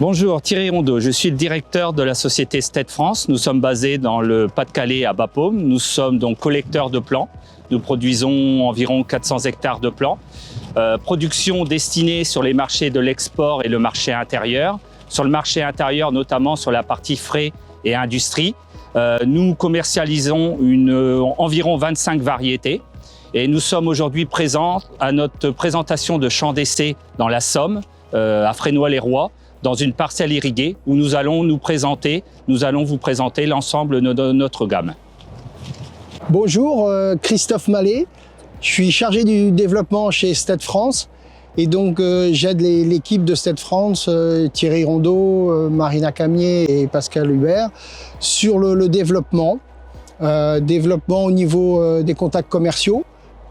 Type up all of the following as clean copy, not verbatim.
Bonjour, Thierry Rondeau, je suis le directeur de la société Stead France. Nous sommes basés dans le Pas-de-Calais à Bapaume. Nous sommes donc collecteurs de plants. Nous produisons environ 400 hectares de plants. Production destinée sur les marchés de l'export et le marché intérieur. Sur le marché intérieur, notamment sur la partie frais et industrie. Nous commercialisons environ 25 variétés. Et nous sommes aujourd'hui présents à notre présentation de champ d'essai dans la Somme, à Fresnoy-les-Rois, dans une parcelle irriguée où nous allons vous présenter l'ensemble de notre gamme. Bonjour, Christophe Mallet, je suis chargé du développement chez Stead France et donc j'aide l'équipe de Stead France, Thierry Rondeau, Marina Camier et Pascal Hubert sur le développement au niveau des contacts commerciaux,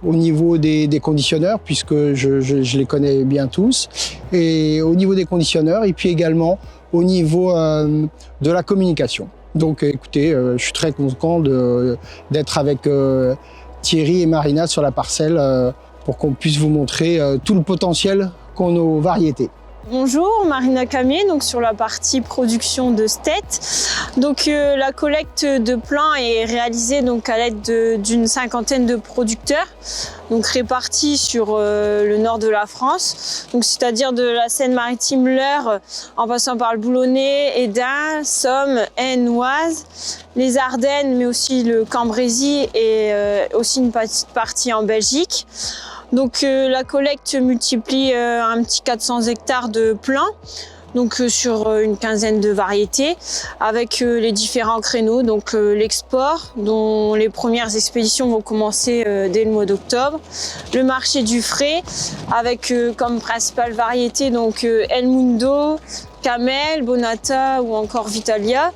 au niveau des conditionneurs, puisque je les connais bien tous, et au niveau des conditionneurs, et puis également au niveau de la communication. Donc écoutez, je suis très content d'être avec Thierry et Marina sur la parcelle pour qu'on puisse vous montrer tout le potentiel qu'ont nos variétés. Bonjour, Marina Camier, donc sur la partie production de Stead. Donc la collecte de plants est réalisée donc à l'aide d'une cinquantaine de producteurs, donc répartis sur le nord de la France, donc c'est-à-dire de la Seine-Maritime, l'Eure, en passant par le Boulonnais, Hesdin, Somme, Aisne, Oise, les Ardennes, mais aussi le Cambrésis et aussi une petite partie en Belgique. Donc la collecte multiplie un petit 400 hectares de plants, donc sur une quinzaine de variétés, avec les différents créneaux, donc l'export, dont les premières expéditions vont commencer dès le mois d'octobre, le marché du frais, avec comme principale variété donc El Mundo, Camel, Bonata ou encore Vitalia,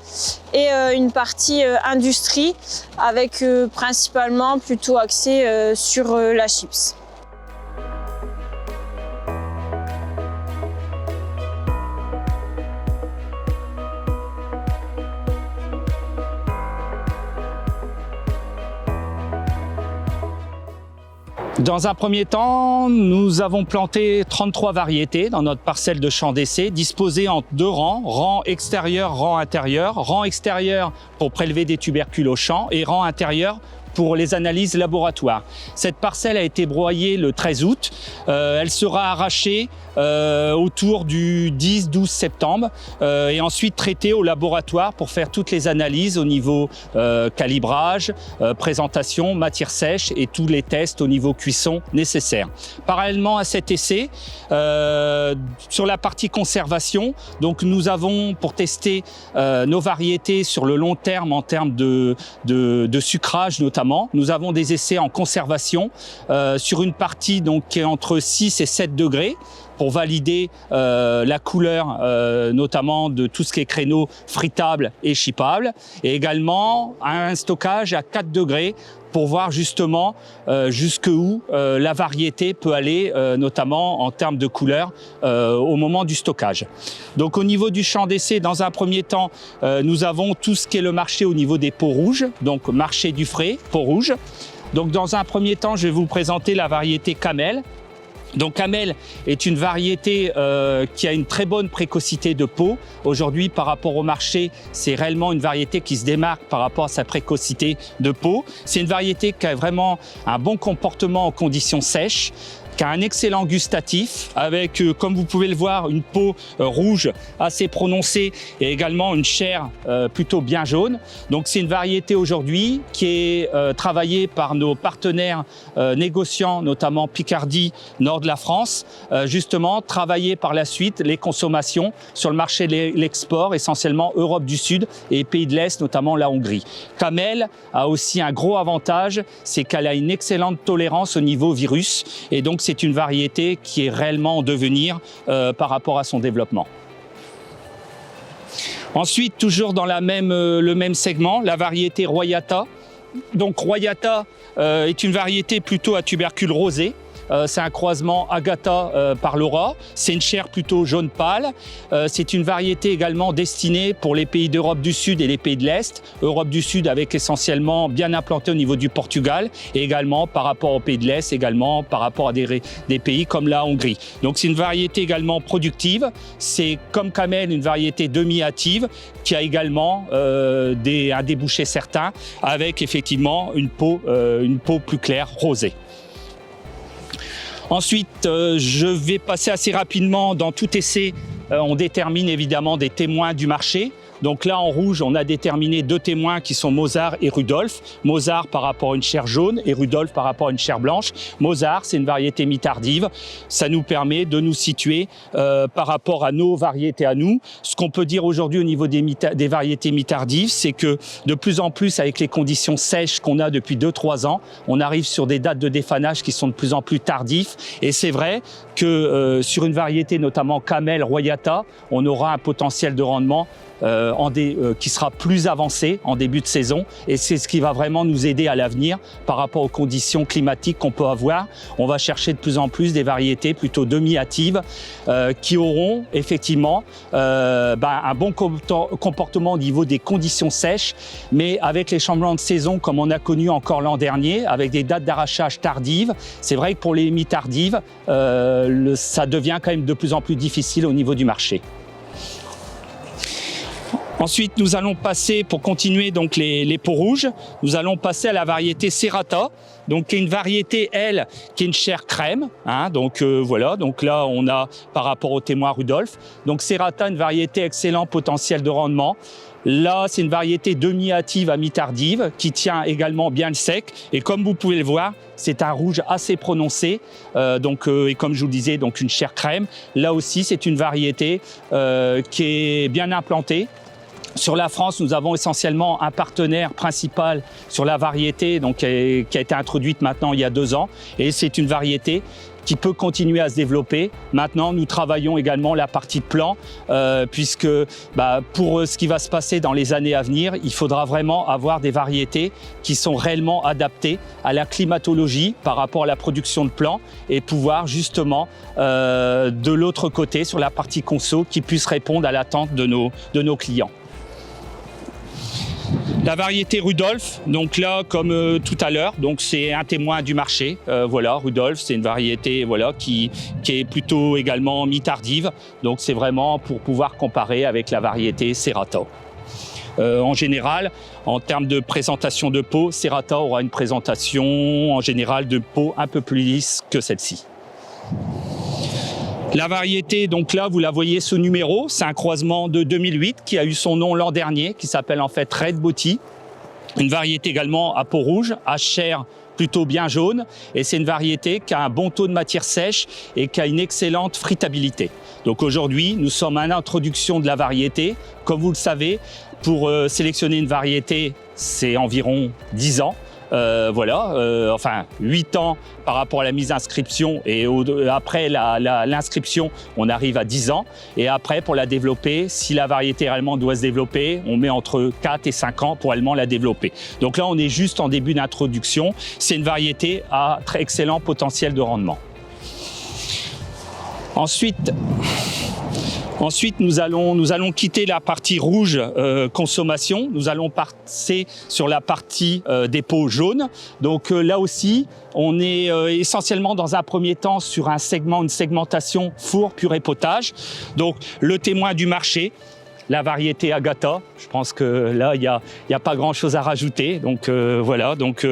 et une partie industrie, avec principalement plutôt axé sur la chips. Dans un premier temps, nous avons planté 33 variétés dans notre parcelle de champ d'essai, disposées en deux rangs, rang extérieur, rang intérieur. Rang extérieur pour prélever des tubercules au champ et rang intérieur pour les analyses laboratoires. Cette parcelle a été broyée le 13 août. Elle sera arrachée autour du 10-12 septembre et ensuite traitée au laboratoire pour faire toutes les analyses au niveau calibrage, présentation, matière sèche et tous les tests au niveau cuisson nécessaires. Parallèlement à cet essai, sur la partie conservation, donc nous avons pour tester nos variétés sur le long terme en termes de sucrage notamment. Nous avons des essais en conservation sur une partie donc, qui est entre 6 et 7 degrés pour valider la couleur notamment de tout ce qui est créneaux fritables et chippables, et également un stockage à 4 degrés pour voir justement jusqu'où la variété peut aller, notamment en termes de couleur, au moment du stockage. Donc au niveau du champ d'essai, dans un premier temps, nous avons tout ce qui est le marché au niveau des pots rouges, donc marché du frais, pots rouges. Donc dans un premier temps, je vais vous présenter la variété Camel. Donc Camel est une variété qui a une très bonne précocité de peau. Aujourd'hui, par rapport au marché, c'est réellement une variété qui se démarque par rapport à sa précocité de peau. C'est une variété qui a vraiment un bon comportement en conditions sèches, qui a un excellent gustatif avec, comme vous pouvez le voir, une peau rouge assez prononcée et également une chair plutôt bien jaune. Donc c'est une variété aujourd'hui qui est travaillée par nos partenaires négociants, notamment Picardie, nord de la France, justement travailler par la suite les consommations sur le marché de l'export, essentiellement Europe du Sud et pays de l'Est, notamment la Hongrie. Camel a aussi un gros avantage, c'est qu'elle a une excellente tolérance au niveau virus et donc c'est une variété qui est réellement en devenir par rapport à son développement. Ensuite, toujours dans le même segment, la variété Royata. Donc Royata est une variété plutôt à tubercules rosés. c'est un croisement Agata par Laura. C'est une chair plutôt jaune pâle. C'est une variété également destinée pour les pays d'Europe du Sud et les pays de l'Est. Europe du Sud avec essentiellement bien implanté au niveau du Portugal et également par rapport aux pays de l'Est, également par rapport à des pays comme la Hongrie. Donc c'est une variété également productive. C'est comme Camel une variété demi-hâtive qui a également un débouché certain avec effectivement une peau plus claire, rosée. Ensuite, je vais passer assez rapidement dans tout essai. On détermine évidemment des témoins du marché. Donc là, en rouge, on a déterminé 2 témoins qui sont Mozart et Rudolf. Mozart par rapport à une chair jaune et Rudolf par rapport à une chair blanche. Mozart, c'est une variété mi-tardive. Ça nous permet de nous situer par rapport à nos variétés à nous. Ce qu'on peut dire aujourd'hui au niveau des variétés mi-tardives, c'est que de plus en plus, avec les conditions sèches qu'on a depuis 2-3 ans, on arrive sur des dates de défanage qui sont de plus en plus tardifs. Et c'est vrai que sur une variété, notamment Camel, Royata, on aura un potentiel de rendement qui sera plus avancé en début de saison et c'est ce qui va vraiment nous aider à l'avenir par rapport aux conditions climatiques qu'on peut avoir. On va chercher de plus en plus des variétés plutôt demi-hâtives qui auront effectivement un bon comportement au niveau des conditions sèches, mais avec les changements de saison comme on a connu encore l'an dernier, avec des dates d'arrachage tardives, c'est vrai que pour les mi-tardives, ça devient quand même de plus en plus difficile au niveau du marché. Ensuite, nous allons passer, pour continuer donc les peaux rouges, nous allons passer à la variété Serrata, donc qui est une variété, elle, qui est une chair crème. Donc voilà, donc là on a par rapport au témoin Rudolf. Donc Serrata, une variété excellent potentiel de rendement. Là, c'est une variété demi-hâtive à mi-tardive qui tient également bien le sec. Et comme vous pouvez le voir, c'est un rouge assez prononcé. Et comme je vous le disais, donc une chair crème. Là aussi, c'est une variété qui est bien implantée. Sur la France, nous avons essentiellement un partenaire principal sur la variété donc, qui a été introduite maintenant il y a 2 ans. Et c'est une variété qui peut continuer à se développer. Maintenant, nous travaillons également la partie plan, puisque pour ce qui va se passer dans les années à venir, il faudra vraiment avoir des variétés qui sont réellement adaptées à la climatologie par rapport à la production de plants et pouvoir justement, de l'autre côté, sur la partie conso, qui puisse répondre à l'attente de nos clients. La variété Rudolf, donc là, comme tout à l'heure, donc c'est un témoin du marché. Voilà, Rudolf, c'est une variété voilà, qui est plutôt également mi-tardive. Donc c'est vraiment pour pouvoir comparer avec la variété Serrata. En général, en termes de présentation de peau, Serrata aura une présentation en général de peau un peu plus lisse que celle-ci. La variété, donc là, vous la voyez sous numéro, c'est un croisement de 2008 qui a eu son nom l'an dernier, qui s'appelle en fait Red Booty. Une variété également à peau rouge, à chair plutôt bien jaune, et c'est une variété qui a un bon taux de matière sèche et qui a une excellente fruitabilité. Donc aujourd'hui, nous sommes à l'introduction de la variété. Comme vous le savez, pour sélectionner une variété, c'est environ 10 ans. Enfin 8 ans par rapport à la mise d'inscription et après l'inscription, on arrive à 10 ans. Et après, pour la développer, si la variété réellement doit se développer, on met entre 4 et 5 ans pour réellement la développer. Donc là, on est juste en début d'introduction. C'est une variété à très excellent potentiel de rendement. Ensuite, nous allons quitter la partie rouge consommation. Nous allons passer sur la partie des peaux jaunes. Donc là aussi, on est essentiellement dans un premier temps sur une segmentation four, purée, potage. Donc le témoin du marché, la variété Agata. Je pense que là, il y a pas grand-chose à rajouter. Donc voilà. Donc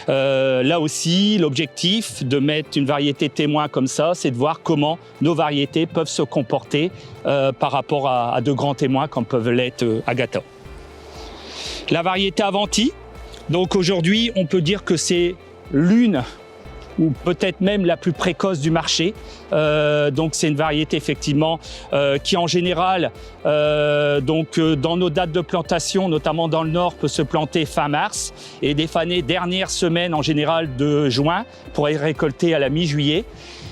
là aussi, l'objectif de mettre une variété témoin comme ça, c'est de voir comment nos variétés peuvent se comporter par rapport à de grands témoins comme peuvent l'être Agata. La variété Avanti. Donc aujourd'hui, on peut dire que c'est l'une ou peut-être même la plus précoce du marché. Donc c'est une variété effectivement qui en général, dans nos dates de plantation, notamment dans le nord, peut se planter fin mars et défaner dernière semaine en général de juin pour être récolté à la mi-juillet.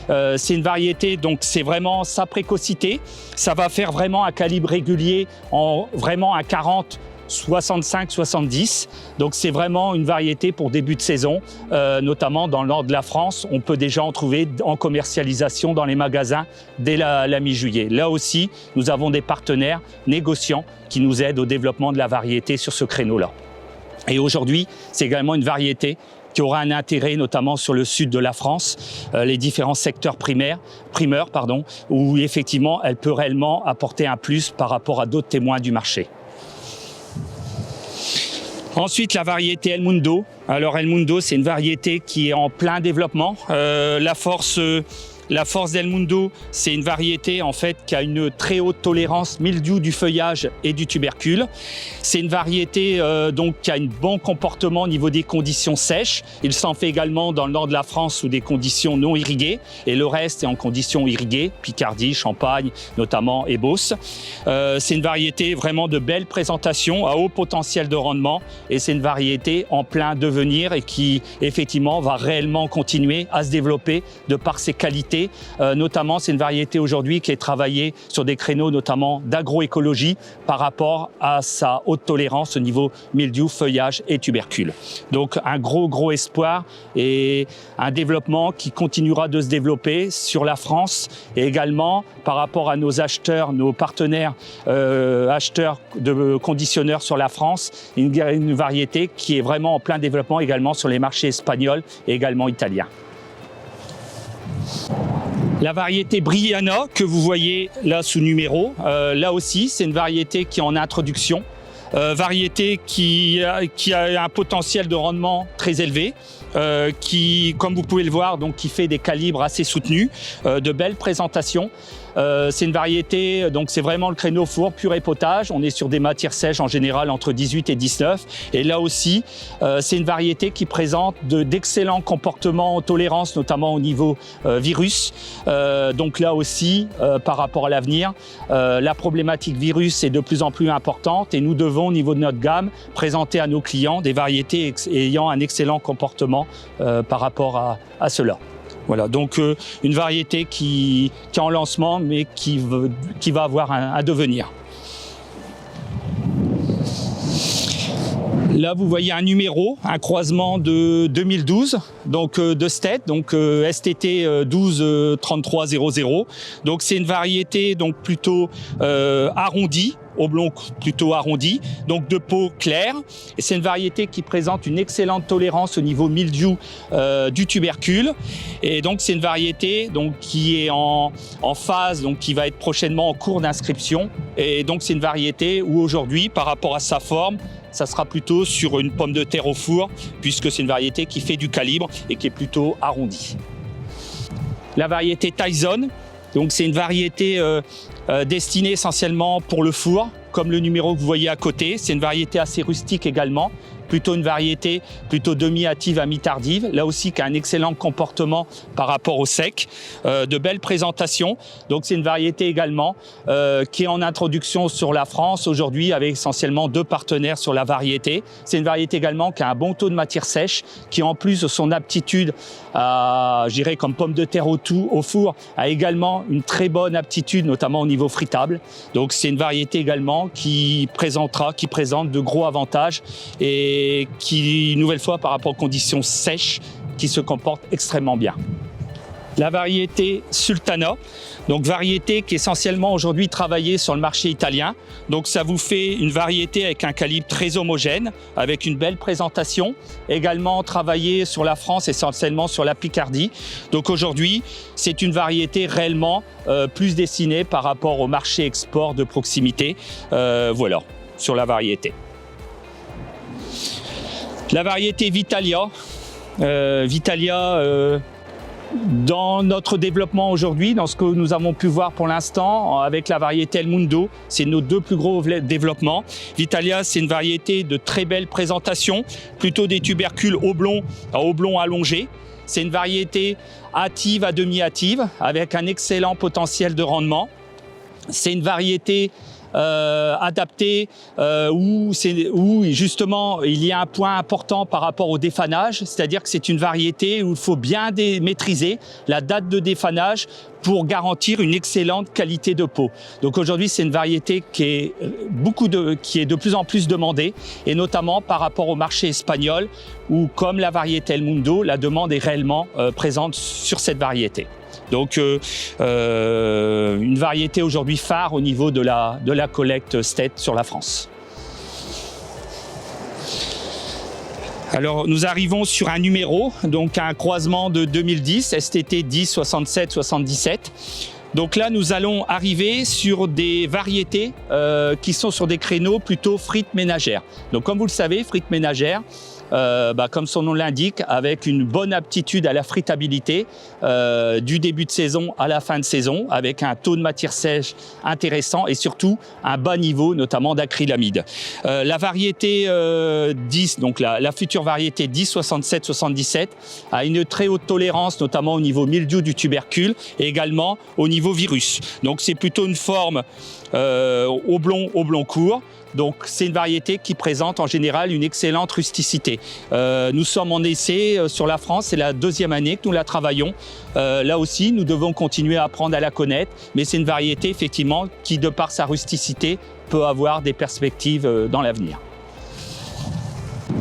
C'est une variété, donc c'est vraiment sa précocité. Ça va faire vraiment un calibre régulier en vraiment un 40 65-70. Donc c'est vraiment une variété pour début de saison, notamment dans le nord de la France. On peut déjà en trouver en commercialisation dans les magasins dès la mi-juillet. Là aussi, nous avons des partenaires négociants qui nous aident au développement de la variété sur ce créneau-là. Et aujourd'hui, c'est également une variété qui aura un intérêt notamment sur le sud de la France, les différents secteurs primeurs, où effectivement elle peut réellement apporter un plus par rapport à d'autres témoins du marché. Ensuite, la variété El Mundo. Alors El Mundo, c'est une variété qui est en plein développement. La force d'El Mundo, c'est une variété en fait qui a une très haute tolérance mildiou du feuillage et du tubercule. C'est une variété donc qui a un bon comportement au niveau des conditions sèches. Il s'en fait également dans le nord de la France sous des conditions non irriguées et le reste est en conditions irriguées, Picardie, Champagne notamment et Beauce. C'est une variété vraiment de belle présentation, à haut potentiel de rendement et c'est une variété en plein devenir et qui effectivement va réellement continuer à se développer de par ses qualités. Notamment, c'est une variété aujourd'hui qui est travaillée sur des créneaux notamment d'agroécologie par rapport à sa haute tolérance au niveau mildiou, feuillage et tubercule. Donc un gros espoir et un développement qui continuera de se développer sur la France et également par rapport à nos acheteurs, nos partenaires acheteurs de conditionneurs sur la France, une variété qui est vraiment en plein développement également sur les marchés espagnols et également italiens. La variété Briana que vous voyez là sous numéro, là aussi c'est une variété qui est en introduction, variété qui a un potentiel de rendement très élevé, qui, comme vous pouvez le voir, donc, qui fait des calibres assez soutenus, de belles présentations. C'est une variété, donc c'est vraiment le créneau four, pur et potage. On est sur des matières sèches en général entre 18 et 19. Et là aussi, c'est une variété qui présente d'excellents comportements, tolérance, notamment au niveau virus. Donc là aussi, par rapport à l'avenir, la problématique virus est de plus en plus importante et nous devons, au niveau de notre gamme, présenter à nos clients des variétés ayant un excellent comportement par rapport à cela. Voilà, donc une variété qui est en lancement, mais qui va avoir un devenir. Là, vous voyez un numéro, un croisement de 2012, donc de STET, donc STT 123300. Donc c'est une variété donc plutôt arrondie, oblong plutôt arrondi, donc de peau claire. Et c'est une variété qui présente une excellente tolérance au niveau mildiou du tubercule. Et donc c'est une variété donc qui est en phase, donc qui va être prochainement en cours d'inscription. Et donc c'est une variété où aujourd'hui, par rapport à sa forme, ça sera plutôt sur une pomme de terre au four, puisque c'est une variété qui fait du calibre et qui est plutôt arrondie. La variété Tyson, donc c'est une variété destinée essentiellement pour le four, comme le numéro que vous voyez à côté. C'est une variété assez rustique également, plutôt une variété plutôt demi-hâtive à mi-tardive, là aussi qui a un excellent comportement par rapport au sec, de belles présentations. Donc c'est une variété également qui est en introduction sur la France aujourd'hui avec essentiellement 2 partenaires sur la variété. C'est une variété également qui a un bon taux de matière sèche, qui en plus de son aptitude à, je dirais comme pomme de terre au four, a également une très bonne aptitude notamment au niveau fritable. Donc c'est une variété également qui présente de gros avantages et qui, une nouvelle fois, par rapport aux conditions sèches, qui se comporte extrêmement bien. La variété Sultana, donc variété qui est essentiellement aujourd'hui travaillée sur le marché italien. Donc ça vous fait une variété avec un calibre très homogène, avec une belle présentation. Également travaillée sur la France, essentiellement sur la Picardie. Donc aujourd'hui, c'est une variété réellement plus destinée par rapport au marché export de proximité. Voilà, sur la variété. La variété Vitalia. Dans notre développement aujourd'hui, dans ce que nous avons pu voir pour l'instant avec la variété El Mundo, c'est nos 2 plus gros développements. Vitalia, c'est une variété de très belle présentation, plutôt des tubercules oblongs allongés. C'est une variété hâtive à demi-hâtive avec un excellent potentiel de rendement. C'est une variété adaptée où justement il y a un point important par rapport au défanage, c'est-à-dire que c'est une variété où il faut bien maîtriser la date de défanage pour garantir une excellente qualité de peau. Donc aujourd'hui, c'est une variété qui est de plus en plus demandée, et notamment par rapport au marché espagnol, où comme la variété El Mundo, la demande est réellement présente sur cette variété. Donc une variété aujourd'hui phare au niveau de la collecte STET sur la France. Alors nous arrivons sur un numéro, donc un croisement de 2010, STT 10 67 77. Donc là nous allons arriver sur des variétés qui sont sur des créneaux plutôt frites ménagères. Donc comme vous le savez, frites ménagères, comme son nom l'indique, avec une bonne aptitude à la fritabilité du début de saison à la fin de saison, avec un taux de matière sèche intéressant et surtout un bas niveau notamment d'acrylamide. La variété 10, donc la future variété 10 67 77 a une très haute tolérance notamment au niveau mildiou du tubercule et également au niveau virus. Donc c'est plutôt une forme oblong court. Donc c'est une variété qui présente en général une excellente rusticité. Nous sommes en essai sur la France, c'est la deuxième année que nous la travaillons. Là aussi, nous devons continuer à apprendre à la connaître, mais c'est une variété effectivement qui, de par sa rusticité, peut avoir des perspectives dans l'avenir.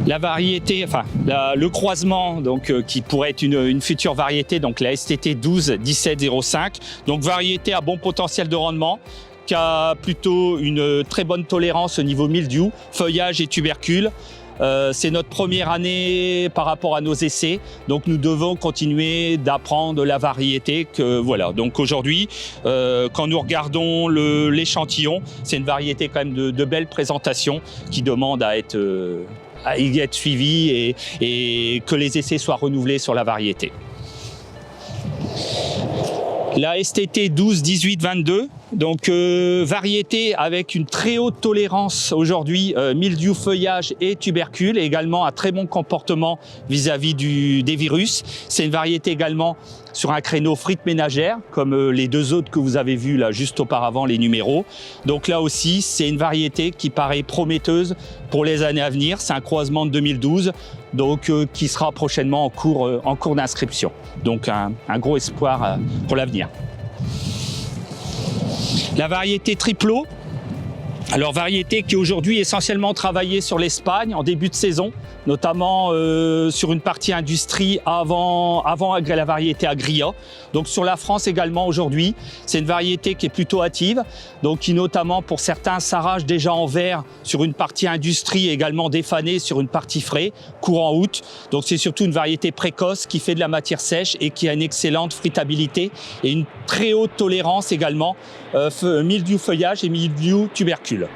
La variété, le croisement, donc qui pourrait être une future variété, donc la STT 12 17 05, donc variété à bon potentiel de rendement, qui a plutôt une très bonne tolérance au niveau mildiou, feuillage et tubercule. C'est notre première année par rapport à nos essais, donc nous devons continuer d'apprendre la variété. Donc aujourd'hui, quand nous regardons l'échantillon, c'est une variété quand même de belle présentation qui demande à y être suivie et que les essais soient renouvelés sur la variété. La STT 12 18 22, donc variété avec une très haute tolérance aujourd'hui, mildiou, feuillage et tubercule, et également un très bon comportement vis-à-vis des virus. C'est une variété également sur un créneau frites ménagères, comme les deux autres que vous avez vus là juste auparavant, les numéros. Donc là aussi, c'est une variété qui paraît prometteuse pour les années à venir. C'est un croisement de 2012, donc qui sera prochainement en cours d'inscription. Donc un gros espoir pour l'avenir. La variété Triplo, alors variété qui est aujourd'hui essentiellement travaillée sur l'Espagne en début de saison, notamment sur une partie industrie avant la variété Agria. Donc sur la France également aujourd'hui, c'est une variété qui est plutôt hâtive, donc qui notamment pour certains s'arrache déjà en verre sur une partie industrie, également défanée sur une partie frais, courant août. Donc c'est surtout une variété précoce qui fait de la matière sèche et qui a une excellente fritabilité et une très haute tolérance également, mildiou feuillage et mildiou tubercule.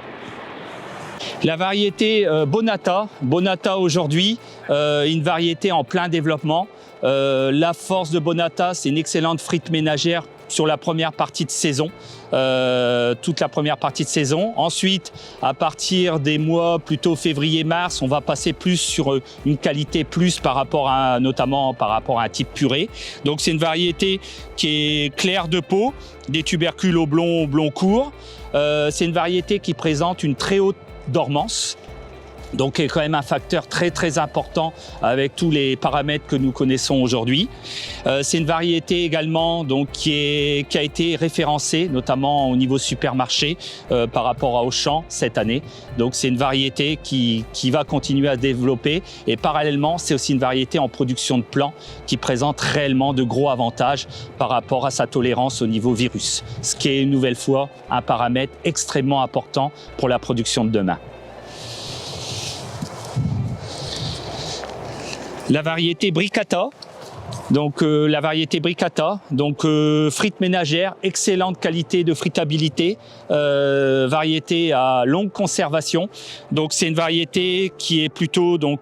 La variété Bonata aujourd'hui, une variété en plein développement. La force de Bonata, c'est une excellente frite ménagère sur la première partie de saison, toute la première partie de saison. Ensuite, à partir des mois plutôt février-mars, on va passer plus sur une qualité plus notamment par rapport à un type purée. Donc c'est une variété qui est claire de peau, des tubercules oblongs courts. C'est une variété qui présente une très haute dormance, donc est quand même un facteur très très important avec tous les paramètres que nous connaissons aujourd'hui. C'est une variété également donc qui a été référencée notamment au niveau supermarché par rapport à Auchan cette année. Donc c'est une variété qui va continuer à se développer, et parallèlement c'est aussi une variété en production de plants qui présente réellement de gros avantages par rapport à sa tolérance au niveau virus, ce qui est une nouvelle fois un paramètre extrêmement important pour la production de demain. La variété Bricata, donc frite ménagère, excellente qualité de fritabilité, variété à longue conservation. Donc c'est une variété qui est plutôt oblong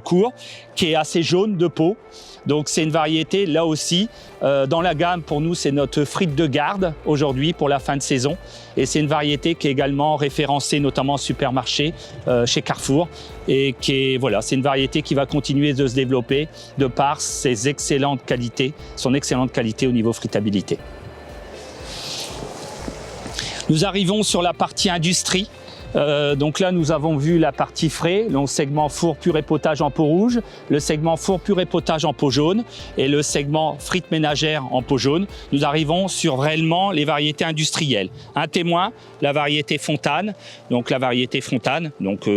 court, qui est assez jaune de peau. Donc c'est une variété là aussi dans la gamme, pour nous c'est notre frite de garde aujourd'hui pour la fin de saison, et c'est une variété qui est également référencée notamment en supermarché chez Carrefour, et c'est une variété qui va continuer de se développer de par son excellente qualité au niveau fritabilité. Nous arrivons sur la partie industrie. Donc là, nous avons vu la partie frais, donc segment four pur et potage en peau rouge, le segment four pur et potage en peau jaune et le segment frites ménagères en peau jaune. Nous arrivons sur réellement les variétés industrielles. Un témoin, la variété Fontane, donc la variété Fontane, donc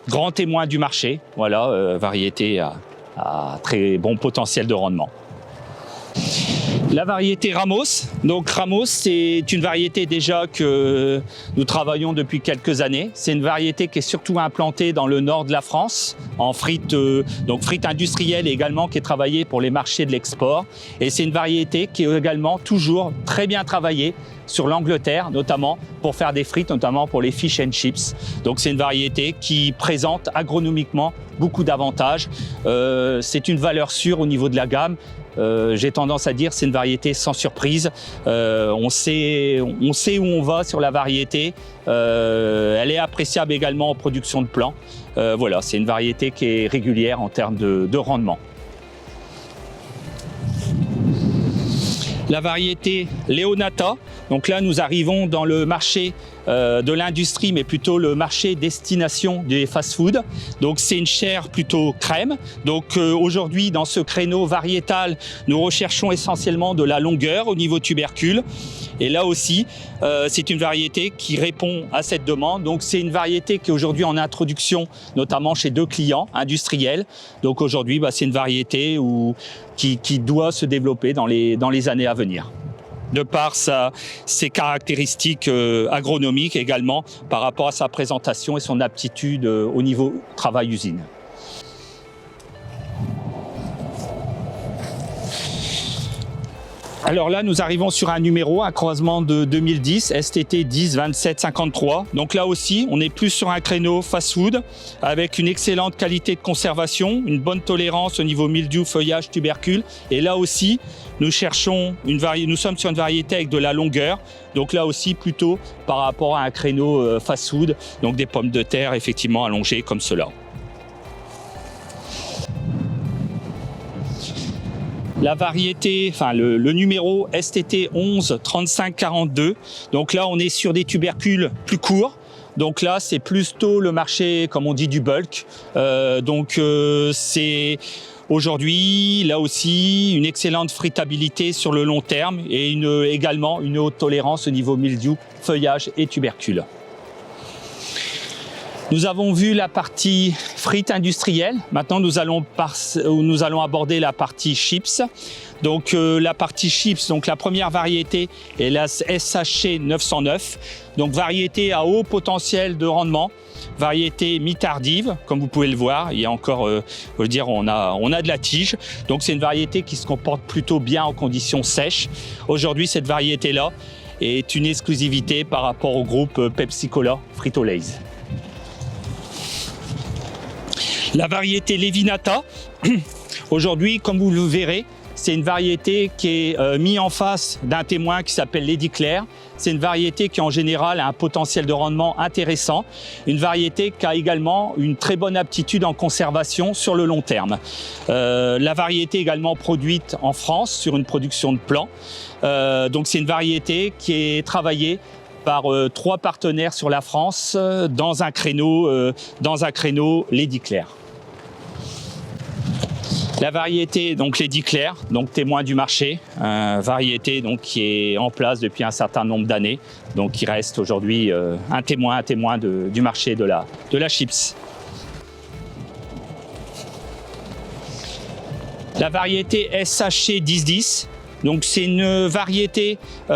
grand témoin du marché, voilà, variété à très bon potentiel de rendement. La variété Ramos, donc Ramos c'est une variété déjà que nous travaillons depuis quelques années. C'est une variété qui est surtout implantée dans le nord de la France, en frites, donc frites industrielles également, qui est travaillée pour les marchés de l'export. Et c'est une variété qui est également toujours très bien travaillée sur l'Angleterre, notamment pour faire des frites, notamment pour les fish and chips. Donc c'est une variété qui présente agronomiquement beaucoup d'avantages. C'est une valeur sûre au niveau de la gamme. J'ai tendance à dire c'est une variété sans surprise. On sait où on va sur la variété. Elle est appréciable également en production de plants. Voilà, c'est une variété qui est régulière en termes de rendement. La variété Leonata, donc là nous arrivons dans le marché de l'industrie, mais plutôt le marché destination des fast-food. Donc c'est une chair plutôt crème. Donc aujourd'hui dans ce créneau variétal, nous recherchons essentiellement de la longueur au niveau tubercule. Et là aussi, c'est une variété qui répond à cette demande. Donc c'est une variété qui est aujourd'hui en introduction, notamment chez 2 clients industriels. Donc aujourd'hui, c'est une variété qui doit se développer dans les années à venir, de par ses caractéristiques agronomiques également, par rapport à sa présentation et son aptitude au niveau travail-usine. Alors là, nous arrivons sur un numéro, un croisement de 2010, STT 10 27 53. Donc là aussi, on est plus sur un créneau fast-food avec une excellente qualité de conservation, une bonne tolérance au niveau mildiou, feuillage, tubercule. Et là aussi, nous sommes sur une variété avec de la longueur. Donc là aussi, plutôt par rapport à un créneau fast-food, donc des pommes de terre effectivement allongées comme cela. La variété, enfin le numéro STT 11 35 42. Donc là, on est sur des tubercules plus courts. Donc là, c'est plutôt le marché, comme on dit, du bulk. C'est aujourd'hui, là aussi, une excellente fritabilité sur le long terme et également une haute tolérance au niveau mildiou, feuillage et tubercule. Nous avons vu la partie frites industrielle. Maintenant, nous allons aborder la partie chips. Donc, la partie chips, donc la première variété est la SHC 909. Donc, variété à haut potentiel de rendement. Variété mi-tardive, comme vous pouvez le voir. Il y a encore, je veux dire, on a de la tige. Donc, c'est une variété qui se comporte plutôt bien en conditions sèches. Aujourd'hui, cette variété-là est une exclusivité par rapport au groupe Pepsi-Cola Frito-Lay's. La variété Levinata, aujourd'hui, comme vous le verrez, c'est une variété qui est mise en face d'un témoin qui s'appelle Lady Claire. C'est une variété qui, en général, a un potentiel de rendement intéressant. Une variété qui a également une très bonne aptitude en conservation sur le long terme. La variété est également produite en France sur une production de plants. Donc, c'est une variété qui est travaillée par 3 partenaires sur la France dans un créneau Lady Claire. La variété donc Lady Claire, donc témoin du marché, variété donc qui est en place depuis un certain nombre d'années, donc qui reste aujourd'hui un témoin du marché de la chips. La variété SHC 1010. Donc c'est une variété qui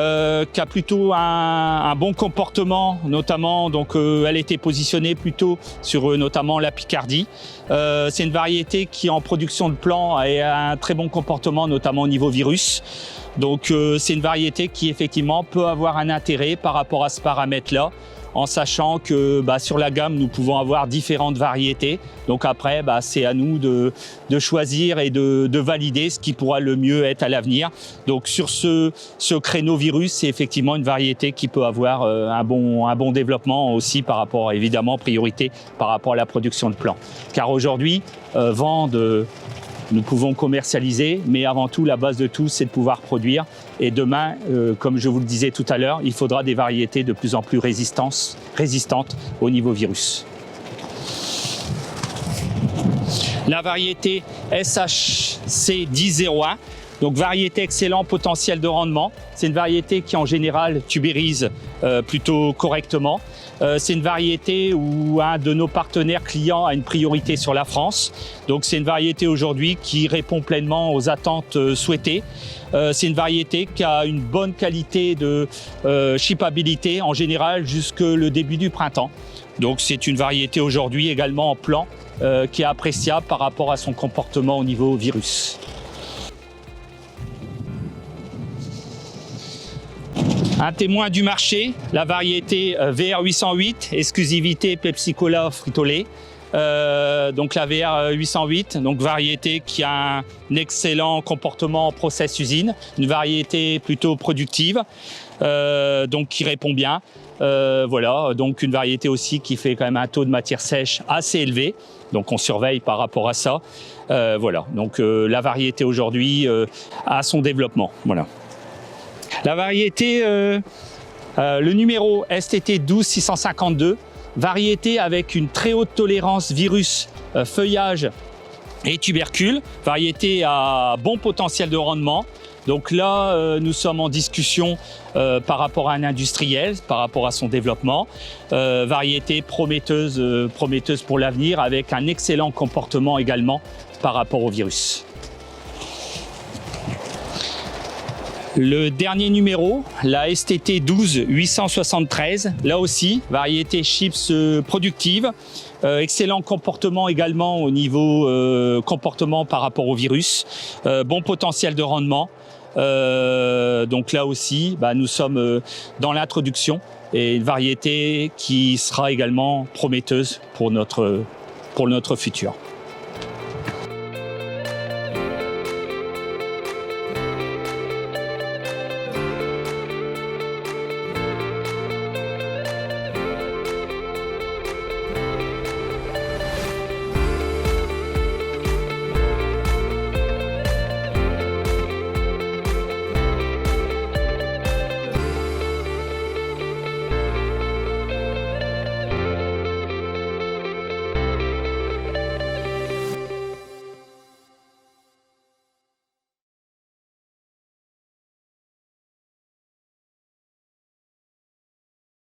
a plutôt un bon comportement, notamment donc elle était positionnée plutôt sur notamment la Picardie. C'est une variété qui en production de plants a un très bon comportement, notamment au niveau virus. Donc c'est une variété qui effectivement peut avoir un intérêt par rapport à ce paramètre-là, en sachant que sur la gamme, nous pouvons avoir différentes variétés. Donc après, c'est à nous de choisir et de valider ce qui pourra le mieux être à l'avenir. Donc sur ce créneau virus, c'est effectivement une variété qui peut avoir un bon développement aussi par rapport, évidemment, priorité par rapport à la production de plants. Car aujourd'hui, vent nous pouvons commercialiser, mais avant tout, la base de tout, c'est de pouvoir produire. Et demain, comme je vous le disais tout à l'heure, il faudra des variétés de plus en plus résistantes au niveau virus. La variété SHC 1001, donc variété excellent potentiel de rendement. C'est une variété qui en général tubérise plutôt correctement. C'est une variété où un de nos partenaires clients a une priorité sur la France. Donc c'est une variété aujourd'hui qui répond pleinement aux attentes souhaitées. C'est une variété qui a une bonne qualité de shippabilité en général jusque le début du printemps. Donc c'est une variété aujourd'hui également en plan qui est appréciable par rapport à son comportement au niveau virus. Un témoin du marché, la variété VR808, exclusivité Pepsi-Cola Frito-Lay. Donc la VR808, donc variété qui a un excellent comportement en process usine, une variété plutôt productive, donc qui répond bien. Voilà, donc une variété aussi qui fait quand même un taux de matière sèche assez élevé. Donc on surveille par rapport à ça. Voilà, donc la variété aujourd'hui a son développement. Voilà. La variété, le numéro STT 12652, variété avec une très haute tolérance virus, feuillage et tubercules, variété à bon potentiel de rendement. Donc là, nous sommes en discussion par rapport à un industriel, par rapport à son développement. Variété prometteuse pour l'avenir avec un excellent comportement également par rapport au virus. Le dernier numéro, la STT 12873, là aussi, variété chips productive, excellent comportement également au niveau comportement par rapport au virus, bon potentiel de rendement. Donc là aussi, nous sommes dans l'introduction et une variété qui sera également prometteuse pour notre futur.